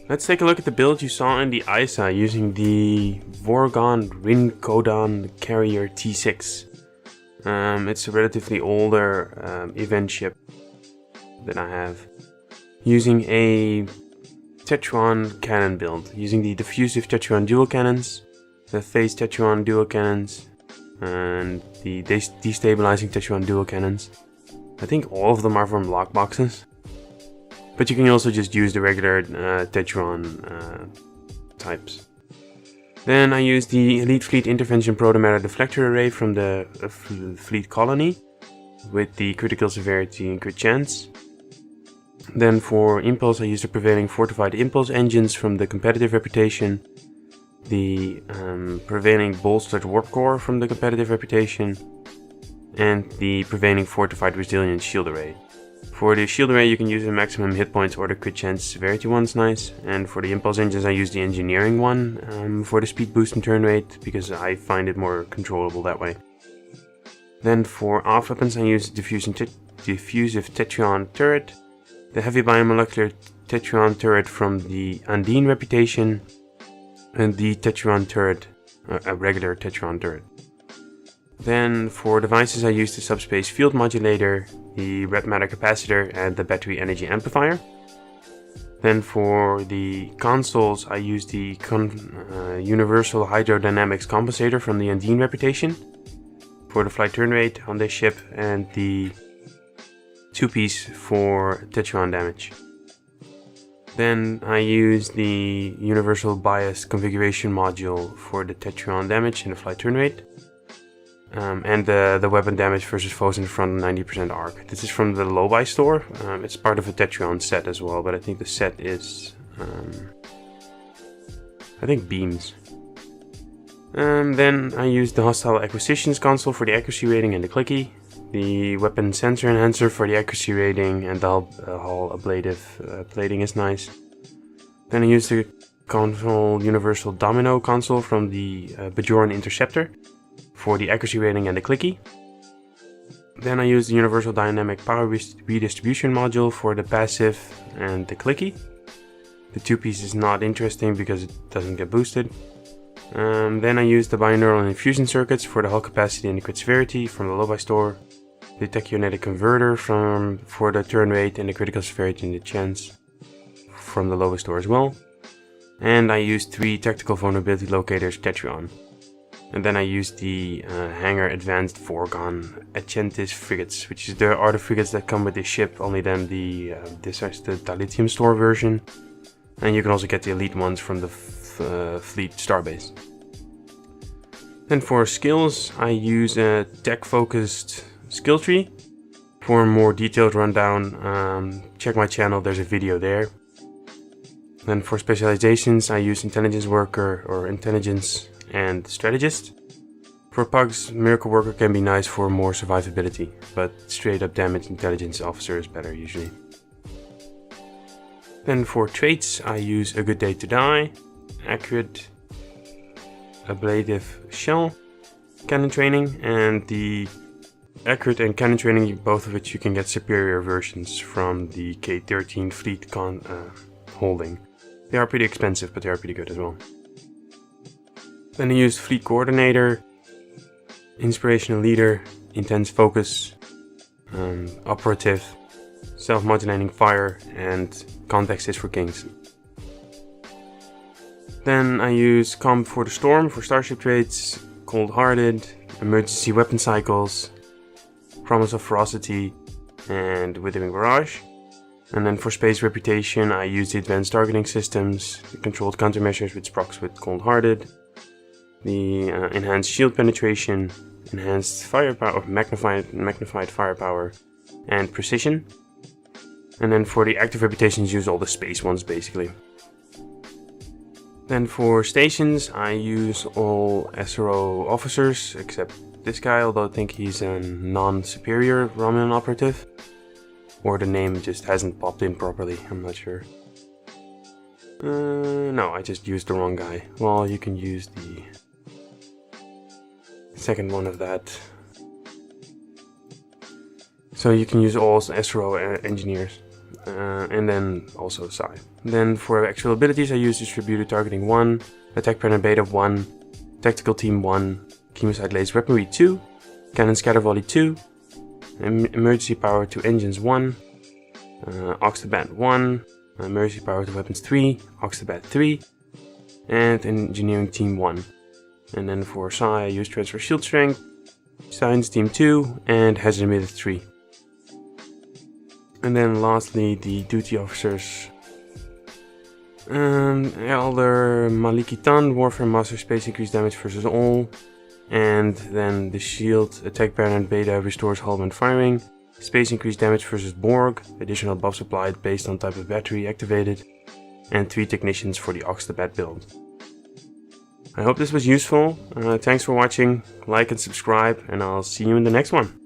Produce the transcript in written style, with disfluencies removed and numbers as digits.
Let's take a look at the build you saw in the ISA using the Vorgon Ryn'kodan Carrier T6. It's a relatively older event ship that I have. Using a Tetryon cannon build, using the diffusive Tetryon dual cannons, the phase Tetryon dual cannons, and the destabilizing Tetryon dual cannons. I think all of them are from lockboxes. But you can also just use the regular Tetryon types. Then I used the Elite Fleet Intervention Protomatter Deflector Array from the Fleet Colony with the critical severity and crit chance. Then for Impulse I used the prevailing fortified Impulse engines from the competitive reputation, the prevailing bolstered Warp Core from the competitive reputation, and the prevailing fortified resilient shield array. For the shield array you can use the maximum hit points or the crit chance severity one's nice, and for the impulse engines I use the engineering one for the speed boost and turn rate, because I find it more controllable that way. Then for off weapons I use the diffusive Tetryon turret, the heavy biomolecular Tetryon turret from the Undine reputation, and the Tetryon turret, a regular Tetryon turret. Then for devices I use the subspace field modulator, the red matter capacitor, and the battery energy amplifier. Then for the consoles I use the universal hydrodynamics compensator from the Undine reputation for the flight turn rate on this ship, and the 2-piece for Tetryon damage. Then I use the universal bias configuration module for the Tetryon damage and the flight turn rate. And the weapon damage versus foes in front 90% arc. This is from the Low-Buy store. It's part of a Tetryon set as well, but I think the set is I think beams. Then I use the hostile acquisitions console for the accuracy rating and the clicky, the weapon sensor enhancer for the accuracy rating, and the hull ablative plating is nice. Then I use the console universal domino console from the Bajoran interceptor for the accuracy rating and the clicky. Then I use the universal dynamic power redistribution module for the passive and the clicky. The 2-piece is not interesting because it doesn't get boosted. Then I use the binaural infusion circuits for the hull capacity and the crit severity from the Low-Buy store. The tachyonetic converter for the turn rate and the critical severity and the chance from the Low-Buy store as well. And I used 3 tactical vulnerability locators Tetryon. And then I used the Hangar Advanced Vorgon Achentis frigates, which are the frigates that come with this ship, only then this is the dilithium store version. And you can also get the elite ones from the Fleet Starbase. Then for skills, I use a tech-focused skill tree. For a more detailed rundown, check my channel, there's a video there. Then for specializations, I use Intelligence Worker or Intelligence and Strategist. For pugs, Miracle Worker can be nice for more survivability, but straight up damage Intelligence Officer is better usually. Then for traits I use A Good Day to Die, Accurate, Ablative Shell, Cannon Training, and the Accurate and Cannon Training, both of which you can get superior versions from the K13 Fleet holding. They are pretty expensive, but they are pretty good as well. Then I used Fleet Coordinator, Inspirational Leader, Intense Focus, Operative, Self-Modulating Fire, and Context is for Kings. Then I use Comp for the Storm for Starship traits, Cold Hearted, Emergency Weapon Cycles, Promise of Ferocity, and Withering Barrage. And then for Space Reputation I use the Advanced Targeting Systems, the Controlled Countermeasures which procs with Cold Hearted, the Enhanced Shield Penetration, Enhanced Firepower, or magnified Firepower, and Precision. And then for the active reputations use all the space ones basically. Then for stations I use all SRO officers except this guy, although I think he's a non-superior Romulan operative. Or the name just hasn't popped in properly, I'm not sure. No, I just used the wrong guy. Well, you can use the second one of that. So you can use all SRO engineers. and then also Psi. Then for actual abilities I use Distributed Targeting 1, Attack Pattern Beta 1, Tactical Team 1, Chemosite Laser Weaponry 2, Cannon Scatter Volley 2, Emergency Power to Engines 1, Oxtabat 1, Emergency Power to Weapons 3, Oxtabat 3, and Engineering Team 1. And then for Psi I use Transfer Shield Strength, Science Team 2, and Hazard Emitter 3. And then lastly the duty officers. Elder Malikitan, Warfare Master, Space Increase Damage versus all. And then the shield, Attack Pattern Beta restores hull when firing. Space Increase Damage versus Borg, additional buffs applied based on type of battery activated. And 3 technicians for the Oxtabat build. I hope this was useful. Thanks for watching, like and subscribe, and I'll see you in the next one.